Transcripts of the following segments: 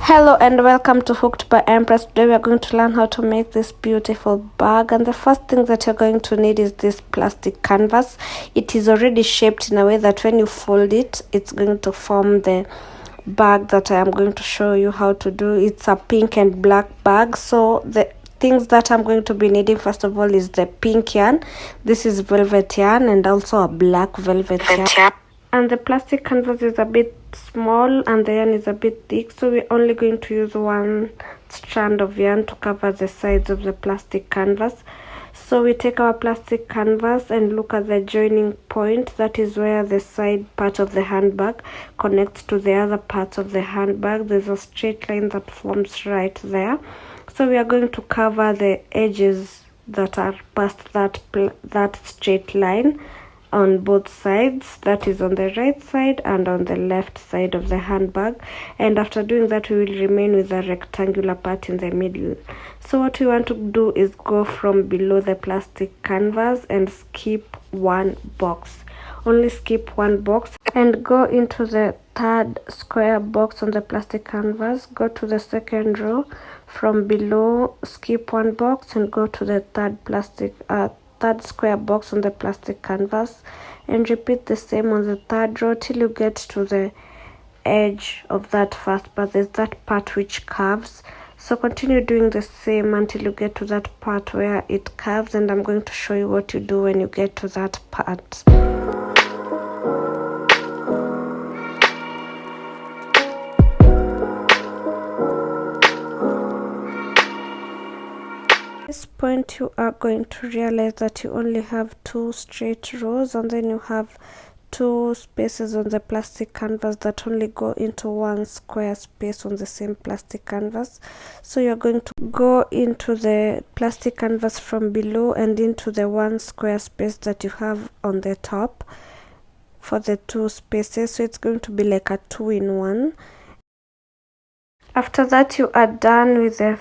Hello and welcome to Hooked by Empress. Today we are going to learn how to make this beautiful bag, and the first thing that you're going to need is this plastic canvas. It is already shaped in a way that when you fold it, it's going to form the bag that I am going to show you how to do. It's a pink and black bag, so the things that I'm going to be needing first of all is the pink yarn. This is velvet yarn and also a black velvet yarn. And the plastic canvas is a bit small and the yarn is a bit thick, so we're only going to use one strand of yarn to cover the sides of the plastic canvas. So we take our plastic canvas and look at the joining point. That is where the side part of the handbag connects to the other parts of the handbag. There's a straight line that forms right there. So we are going to cover the edges that are past that straight line on both sides, that is on the right side and on the left side of the handbag. And after doing that, we will remain with a rectangular part in the middle. So what we want to do is go from below the plastic canvas and skip one box. Only skip one box and go into the third square box on the plastic canvas. Go to the second row. From below, skip one box and go to the third square box on the plastic canvas, and repeat the same on the third row till you get to the edge of that first part. There's that part which curves, so continue doing the same until you get to that part where it curves, and I'm going to show you what you do when you get to that part. At this point, you are going to realize that you only have two straight rows, and then you have two spaces on the plastic canvas that only go into one square space on the same plastic canvas. So you're going to go into the plastic canvas from below and into the one square space that you have on the top for the two spaces. So it's going to be like a 2-in-1. After that, you are done with the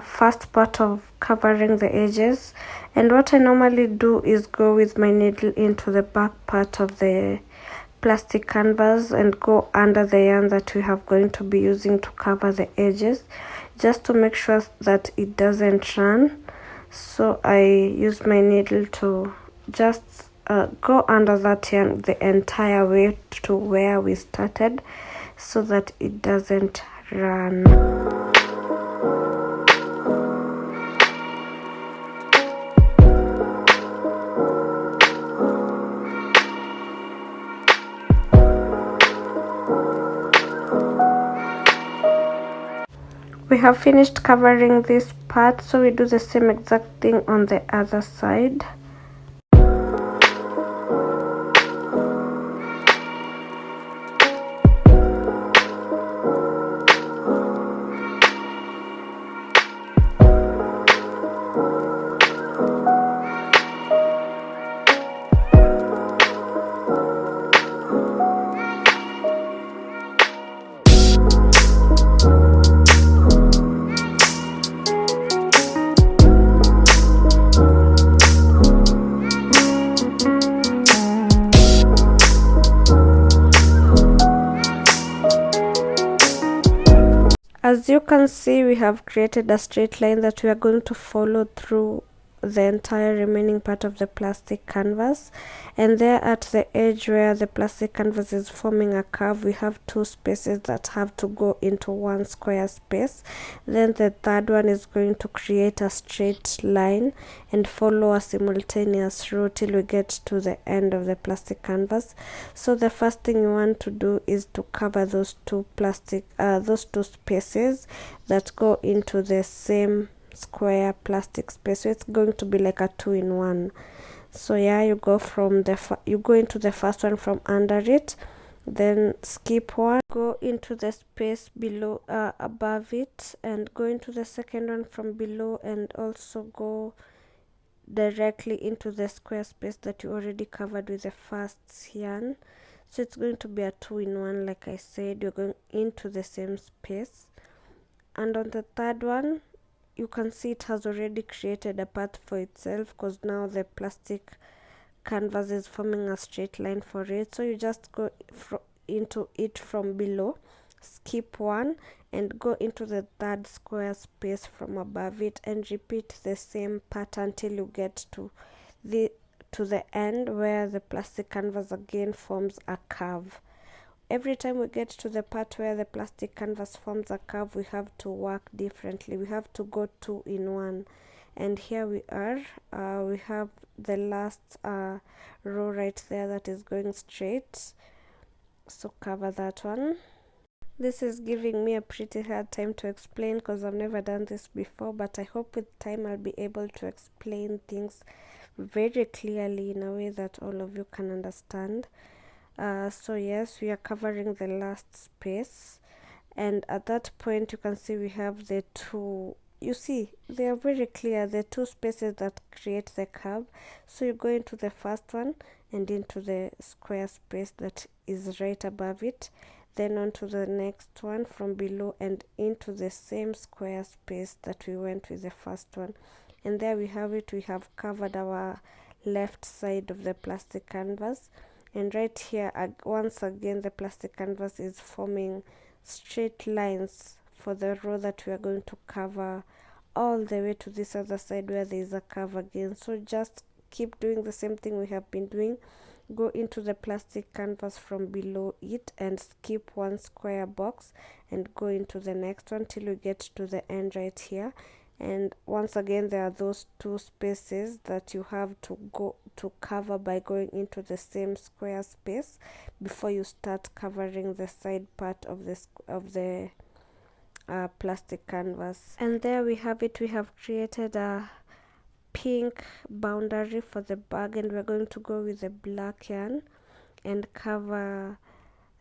first part of covering the edges, and what I normally do is go with my needle into the back part of the plastic canvas and go under the yarn that we have going to be using to cover the edges, just to make sure that it doesn't run. So I use my needle to just go under that yarn the entire way to where we started, so that it doesn't run. We have finished covering this part, so we do the same exact thing on the other side. As you can see, we have created a straight line that we are going to follow through the entire remaining part of the plastic canvas, and there at the edge where the plastic canvas is forming a curve, we have two spaces that have to go into one square space. Then the third one is going to create a straight line and follow a simultaneous row till we get to the end of the plastic canvas. So the first thing you want to do is to cover those two spaces that go into the same square plastic space. So it's going to be like a 2-in-1. So yeah, you go from you go into the first one from under it, then skip one, go into the space below above it, and go into the second one from below, and also go directly into the square space that you already covered with the first yarn. So it's going to be a 2-in-1. Like I said, you're going into the same space, and on the third one you can see it has already created a path for itself, because now the plastic canvas is forming a straight line for it. So you just go into it from below skip one and go into the third square space from above it, and repeat the same pattern till you get to the end where the plastic canvas again forms a curve. Every time we get to the part where the plastic canvas forms a curve, we have to work differently. We have to go 2 in 1. And here we are. We have the last row right there that is going straight. So cover that one. This is giving me a pretty hard time to explain because I've never done this before, but I hope with time I'll be able to explain things very clearly in a way that all of you can understand. So yes, we are covering the last space, and at that point you can see we have the two, you see they are very clear, the two spaces that create the curve. So you go into the first one and into the square space that is right above it, then onto the next one from below and into the same square space that we went with the first one. And there we have it. We have covered our left side of the plastic canvas. And right here, once again, the plastic canvas is forming straight lines for the row that we are going to cover all the way to this other side where there is a curve again. So just keep doing the same thing we have been doing. Go into the plastic canvas from below it and skip one square box and go into the next one till you get to the end right here. And once again, there are those two spaces that you have to go to cover by going into the same square space before you start covering the side part of the plastic canvas. And there we have it. We have created a pink boundary for the bag, and we're going to go with the black yarn and cover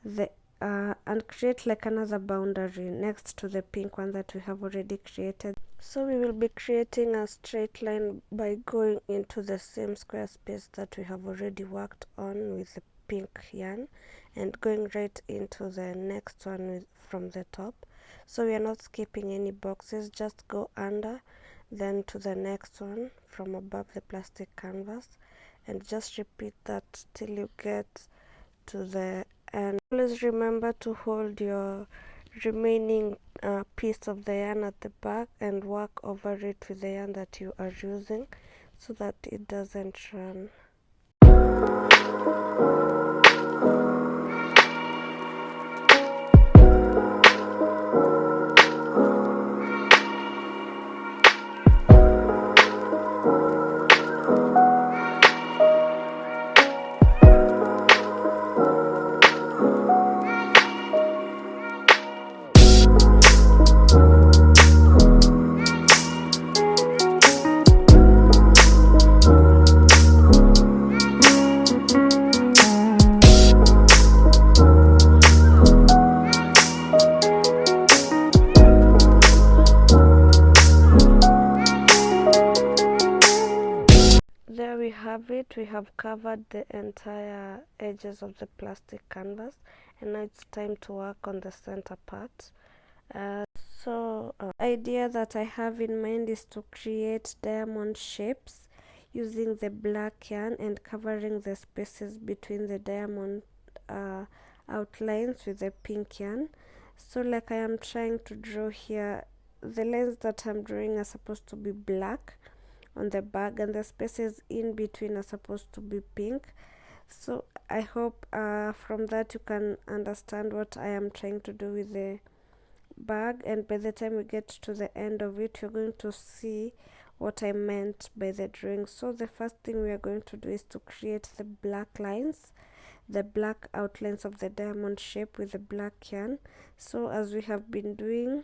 the and create like another boundary next to the pink one that we have already created. So we will be creating a straight line by going into the same square space that we have already worked on with the pink yarn and going right into the next one from the top. So we are not skipping any boxes, just go under, then to the next one from above the plastic canvas, and just repeat that till you get to the end. Always remember to hold your remaining piece of the yarn at the back and work over it with the yarn that you are using so that it doesn't run. There we have it. We have covered the entire edges of the plastic canvas, and now it's time to work on the center part. So idea that I have in mind is to create diamond shapes using the black yarn and covering the spaces between the diamond outlines with the pink yarn. So like I am trying to draw here, the lines that I'm drawing are supposed to be black on the bag, and the spaces in between are supposed to be pink. So I hope from that you can understand what I am trying to do with the bag, and by the time we get to the end of it, you're going to see what I meant by the drawing. So the first thing we are going to do is to create the black lines, the black outlines of the diamond shape with the black yarn. So as we have been doing,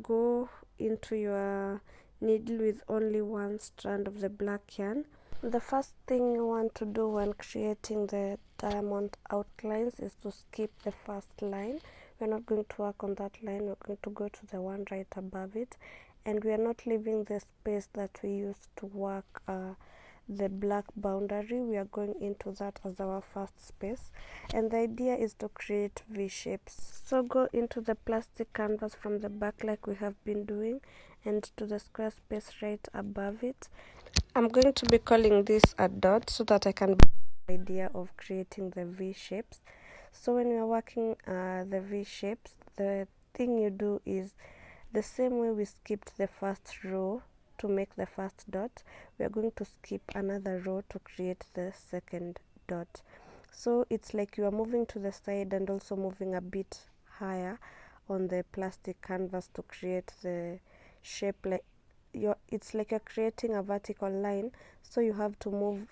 go into your needle with only one strand of the black yarn. The first thing you want to do when creating the diamond outlines is to skip the first line. We're not going to work on that line, we're going to go to the one right above it, and we are not leaving the space that we used to work the black boundary. We are going into that as our first space, and the idea is to create V shapes. So go into the plastic canvas from the back like we have been doing, and to the square space right above it. I'm going to be calling this a dot so that I can get the idea of creating the V shapes. So when you're working the V shapes, the thing you do is the same way we skipped the first row to make the first dot, we are going to skip another row to create the second dot. So it's like you are moving to the side and also moving a bit higher on the plastic canvas to create the shape. Like it's like you're creating a vertical line, so you have to move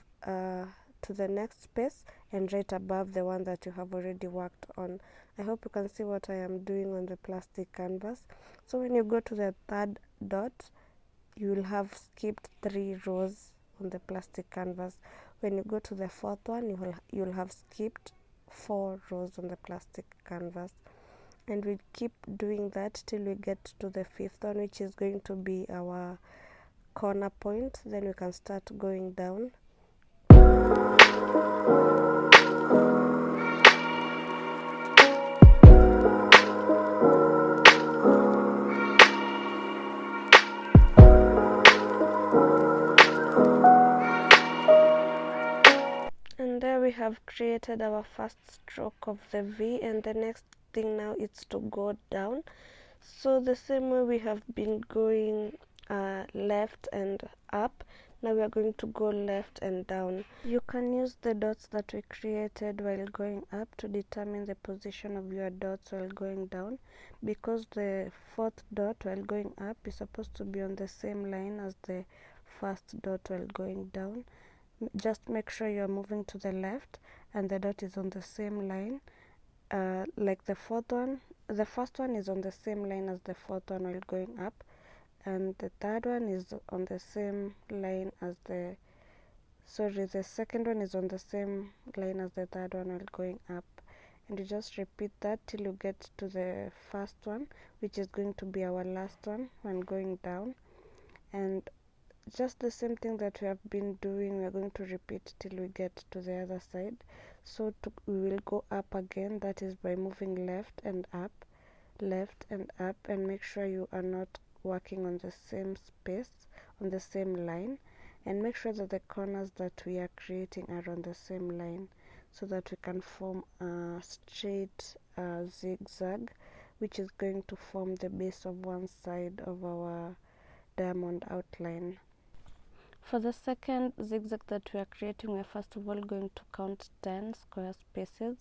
to the next space and right above the one that you have already worked on. I hope you can see what I am doing on the plastic canvas. So when you go to the third dot, you will have skipped 3 rows on the plastic canvas. When you go to the fourth one, you'll have skipped 4 rows on the plastic canvas, and we keep doing that till we get to the fifth one, which is going to be our corner point. Then we can start going down. And there we have created our first stroke of the V, and the next thing now is to go down. So the same way we have been going left and up, now we are going to go left and down. You can use the dots that we created while going up to determine the position of your dots while going down, because the fourth dot while going up is supposed to be on the same line as the first dot while going down. Just make sure you're moving to the left and the dot is on the same line, like the fourth one. The first one is on the same line as the fourth one while going up, and the third one is on the same line as the second one is on the same line as the third one while going up. And you just repeat that till you get to the first one, which is going to be our last one when going down. And just the same thing that we have been doing, we are going to repeat till we get to the other side. So we will go up again, that is by moving left and up, and make sure you are not working on the same space, on the same line, and make sure that the corners that we are creating are on the same line, so that we can form a straight zigzag, which is going to form the base of one side of our diamond outline. For the second zigzag that we are creating, we are first of all going to count 10 square spaces,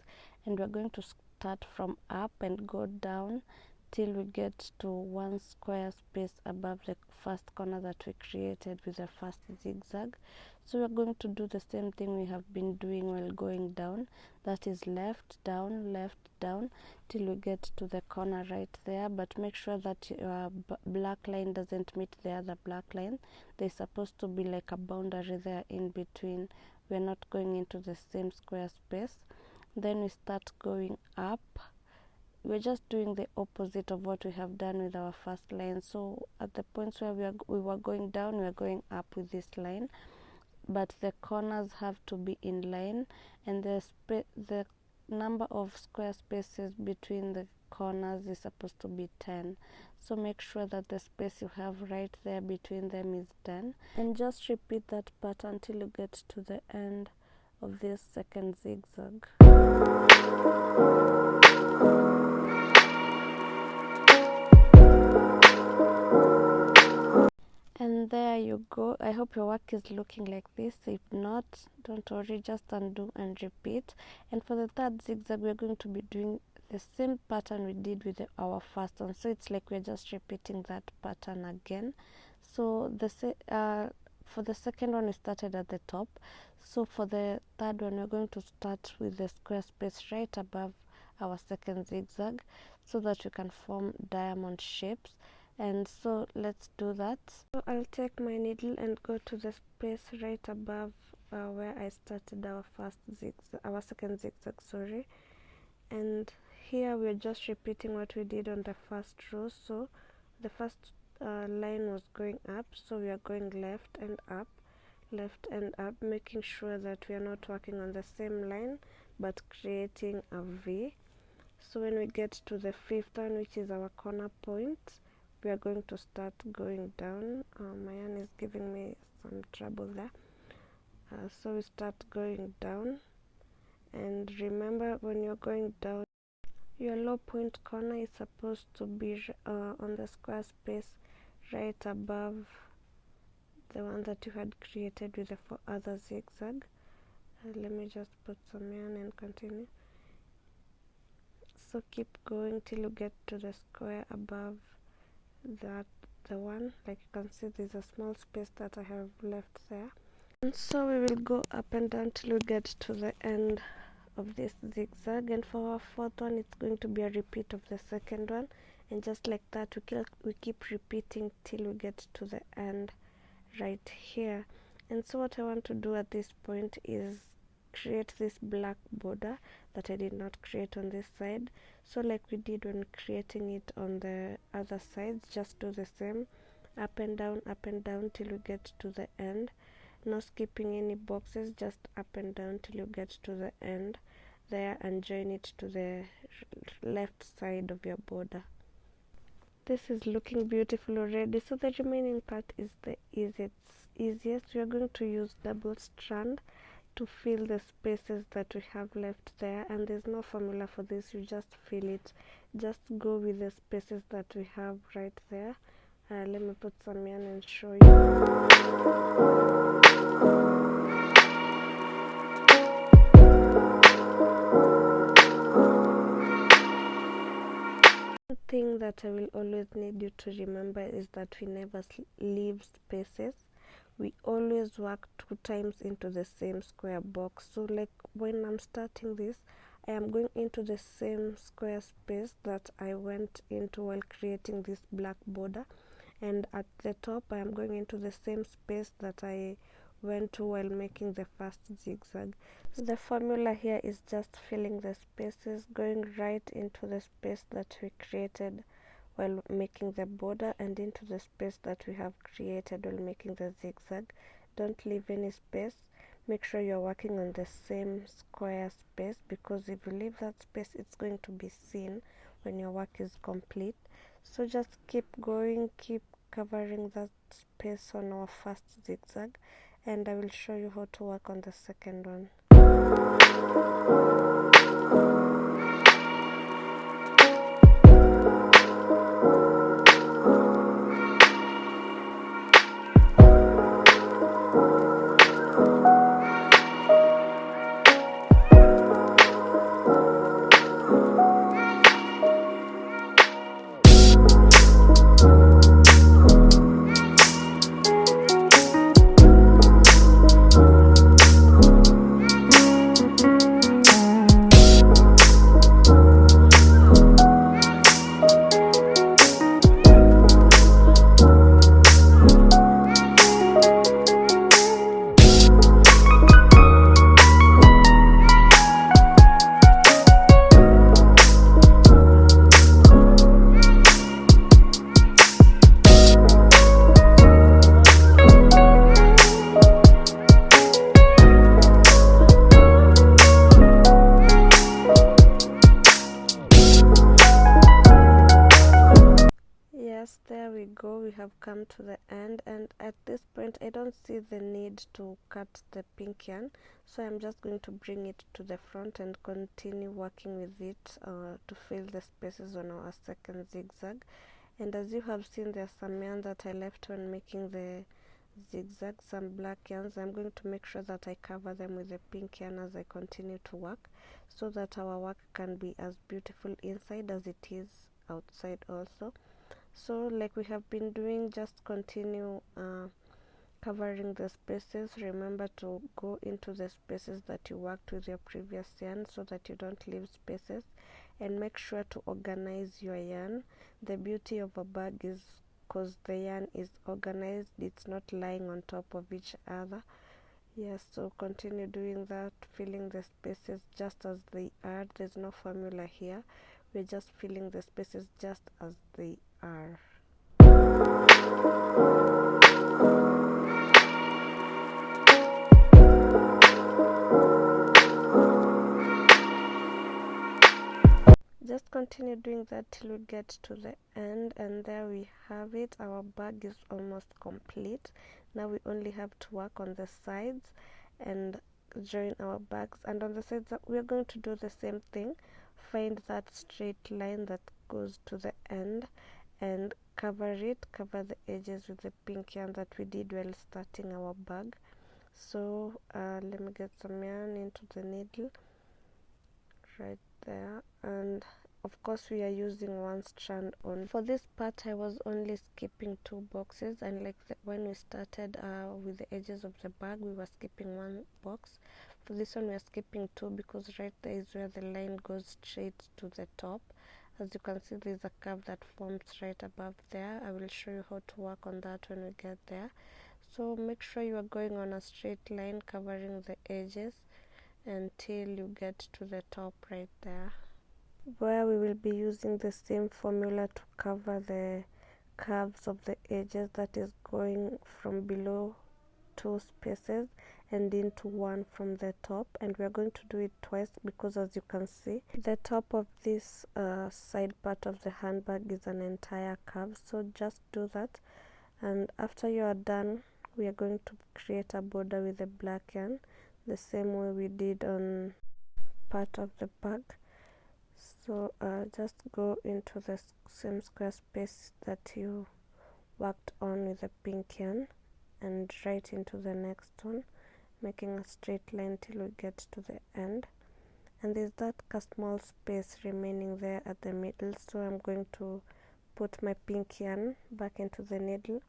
and we are going to start from up and go down till we get to 1 square space above the first corner that we created with the first zigzag. So we are going to do the same thing we have been doing while going down, that is left down till we get to the corner right there. But make sure that your black line doesn't meet the other black line. There's supposed to be like a boundary there in between. We're not going into the same square space. Then we start going up. We're just doing the opposite of what we have done with our first line. So at the points where we were going down, we are going up with this line, but the corners have to be in line, and the number of square spaces between the corners is supposed to be 10. So make sure that the space you have right there between them is 10, and just repeat that pattern until you get to the end of this second zigzag. And there you go. I hope your work is looking like this. If not, don't worry, just undo and repeat. And for the third zigzag, we're going to be doing the same pattern we did with our first one. So it's like we're just repeating that pattern again. So for the second one, we started at the top. So for the third one, we're going to start with the square space right above our second zigzag, so that we can form diamond shapes. And so let's do that. So I'll take my needle and go to the space right above where I started our second zigzag, sorry. And here we're just repeating what we did on the first row. So the first line was going up, so we are going left and up, making sure that we are not working on the same line but creating a V. So when we get to the fifth one, which is our corner point, we are going to start going down. My yarn is giving me some trouble there. So we start going down, And remember, when you're going down, your low point corner is supposed to be on the square space right above the one that you had created with the 4 other zigzag. Let me just put some yarn and continue. So keep going till you get to the square above the one. Like you can see, there's a small space that I have left there, and so we will go up and down till we get to the end of this zigzag. And for our 4th one, it's going to be a repeat of the 2nd one, and just like that we keep repeating till we get to the end right here. And so what I want to do at this point is create this black border that I did not create on this side. So like we did when creating it on the other sides, just do the same, up and down till you get to the end, not skipping any boxes, just up and down till you get to the end there, and join it to the left side of your border. This is looking beautiful already, so the remaining part is the easiest. We are going to use double strand to fill the spaces that we have left there, and there's no formula for this, you just fill it. Just go with the spaces that we have right there. Let me put some yarn and show you. Thing that I will always need you to remember is that we never leave spaces. We always work 2 times into the same square box. So like when I'm starting this, I am going into the same square space that I went into while creating this black border, and at the top I am going into the same space that I went to while making the first zigzag. So the formula here is just filling the spaces, going right into the space that we created while making the border, and into the space that we have created while making the zigzag. Don't leave any space. Make sure you're working on the same square space, because if you leave that space, it's going to be seen when your work is complete. So just keep going, keep covering that space on our first zigzag, and I will show you how to work on the second one. There we go, we have come to the end, and at this point I don't see the need to cut the pink yarn, so I'm just going to bring it to the front and continue working with it to fill the spaces on our second zigzag. And as you have seen, there's some yarn that I left when making the zigzag, some black yarns. I'm going to make sure that I cover them with the pink yarn as I continue to work, so that our work can be as beautiful inside as it is outside also. So like we have been doing, just continue covering the spaces. Remember to go into the spaces that you worked with your previous yarn, so that you don't leave spaces, and make sure to organize your yarn. The beauty of a bag is because the yarn is organized, it's not lying on top of each other. Yes, so continue doing that, filling the spaces just as they are. There's no formula here, we're just filling the spaces just as they are. Just continue doing that till we get to the end, and there we have it. Our bag is almost complete. Now we only have to work on the sides, and join our bags, and on the sides we are going to do the same thing. Find that straight line that goes to the end and cover the edges with the pink yarn that we did while starting our bag. So let me get some yarn into the needle right there, and of course we are using one strand on. For this part I was only skipping 2 boxes, and like when we started with the edges of the bag we were skipping 1 box. For this one we are skipping 2 because right there is where the line goes straight to the top. As you can see, there's a curve that forms right above there. I will show you how to work on that when we get there. So make sure you are going on a straight line covering the edges until you get to the top right there, where we will be using the same formula to cover the curves of the edges, that is going from below 2 spaces and into 1 from the top. And we are going to do it twice because, as you can see, the top of this side part of the handbag is an entire curve. So just do that, and after you are done we are going to create a border with the black yarn the same way we did on part of the bag. So just go into the same square space that you worked on with the pink yarn and right into the next one, making a straight line till we get to the end. And there's that small space remaining there at the middle, so I'm going to put my pink yarn back into the needle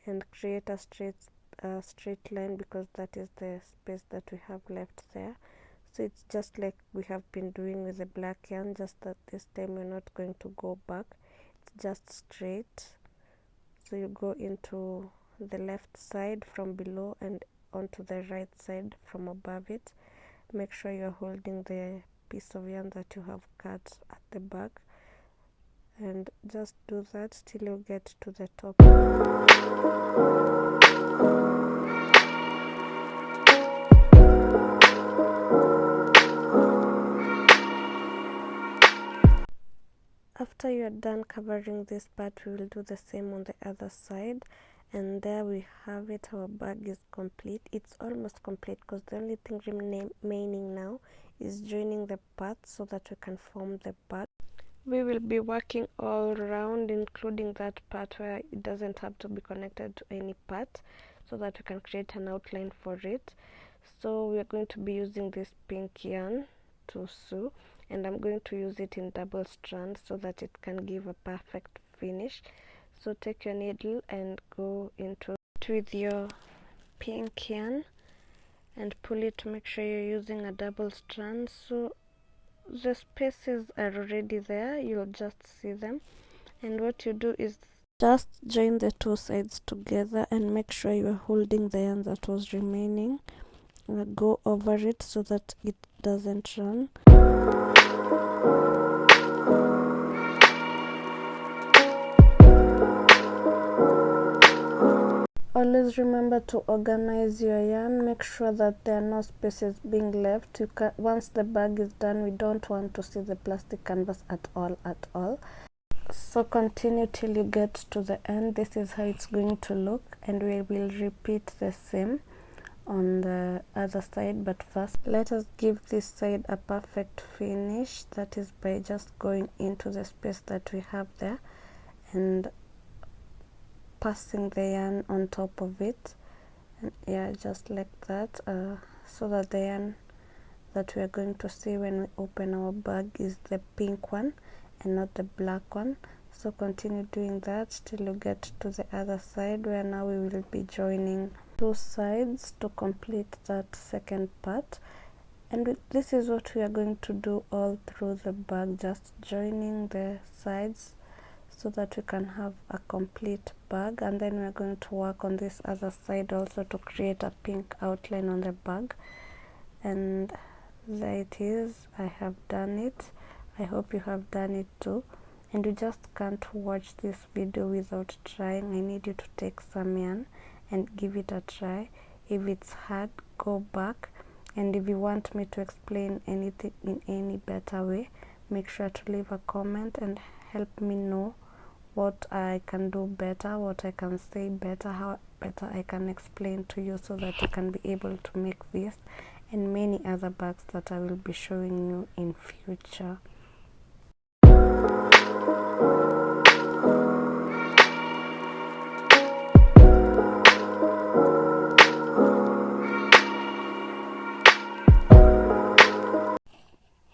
and create a straight line, because that is the space that we have left there. So it's just like we have been doing with the black yarn, just that this time we're not going to go back, it's just straight. So you go into the left side from below and onto the right side from above it. Make sure you're holding the piece of yarn that you have cut at the back, and just do that till you get to the top. After you are done covering this part, we will do the same on the other side, and there we have it. Our bag is complete. It's almost complete because the only thing remaining now is joining the parts so that we can form the bag. We will be working all around, including that part where it doesn't have to be connected to any part, so that we can create an outline for it. So we are going to be using this pink yarn to sew, and I'm going to use it in double strands so that it can give a perfect finish. So take your needle and go into it with your pink yarn and pull it to make sure you're using a double strand. So the spaces are already there, you'll just see them, and what you do is just join the 2 sides together and make sure you are holding the yarn that was remaining. Go over it so that it doesn't run. Always remember to organize your yarn. Make sure that there are no spaces being left. Once the bag is done, we don't want to see the plastic canvas at all. So continue till you get to the end. This is how it's going to look, and we will repeat the same on the other side. But first, let us give this side a perfect finish. That is by just going into the space that we have there and passing the yarn on top of it, and yeah, just like that, so that the yarn that we are going to see when we open our bag is the pink one and not the black one. So continue doing that till you get to the other side, where now we will be joining 2 sides to complete that second part. And this is what we are going to do all through the bag, just joining the sides so that we can have a complete bag. And then we're going to work on this other side also to create a pink outline on the bag. And there it is. I have done it. I hope you have done it too. And you just can't watch this video without trying. I need you to take some yarn and give it a try. If it's hard, go back. And if you want me to explain anything in any better way, make sure to leave a comment and help me know what I can do better, what I can say better, how better I can explain to you, so that you can be able to make this and many other bags that I will be showing you in future.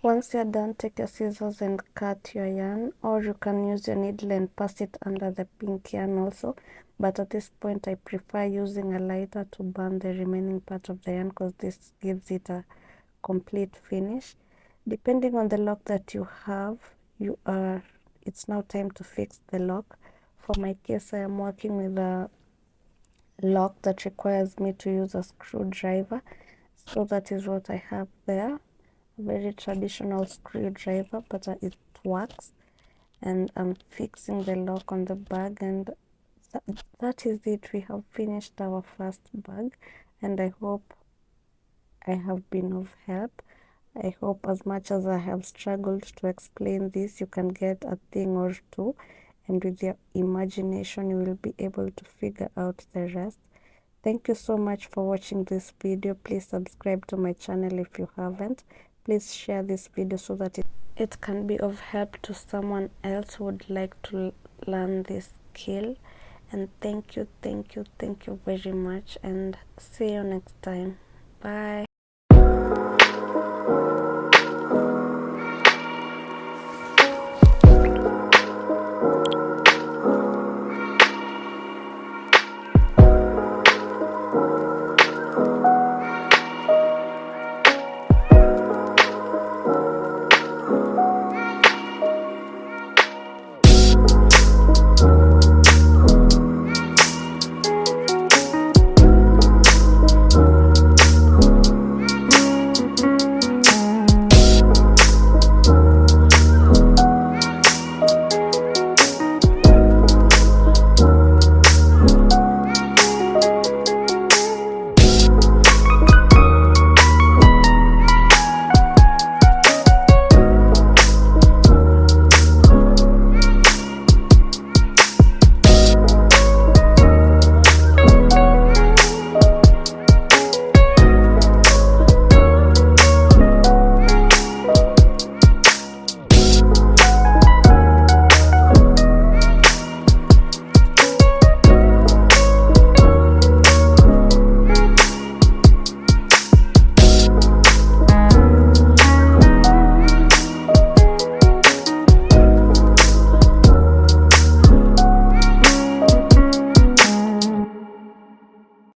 Once you're done, take your scissors and cut your yarn, or you can use your needle and pass it under the pink yarn also, but at this point I prefer using a lighter to burn the remaining part of the yarn because this gives it a complete finish. Depending on the lock that you have, it's now time to fix the lock. For my case, I am working with a lock that requires me to use a screwdriver, so that is what I have there. Very traditional screwdriver, but it works, and I'm fixing the lock on the bag, and that is it. We have finished our first bag, and I hope I have been of help. I hope as much as I have struggled to explain this, you can get a thing or two, and with your imagination you will be able to figure out the rest. Thank you so much for watching this video. Please subscribe to my channel if you haven't. Please share this video so that it can be of help to someone else who would like to learn this skill. And thank you very much, and see you next time. Bye.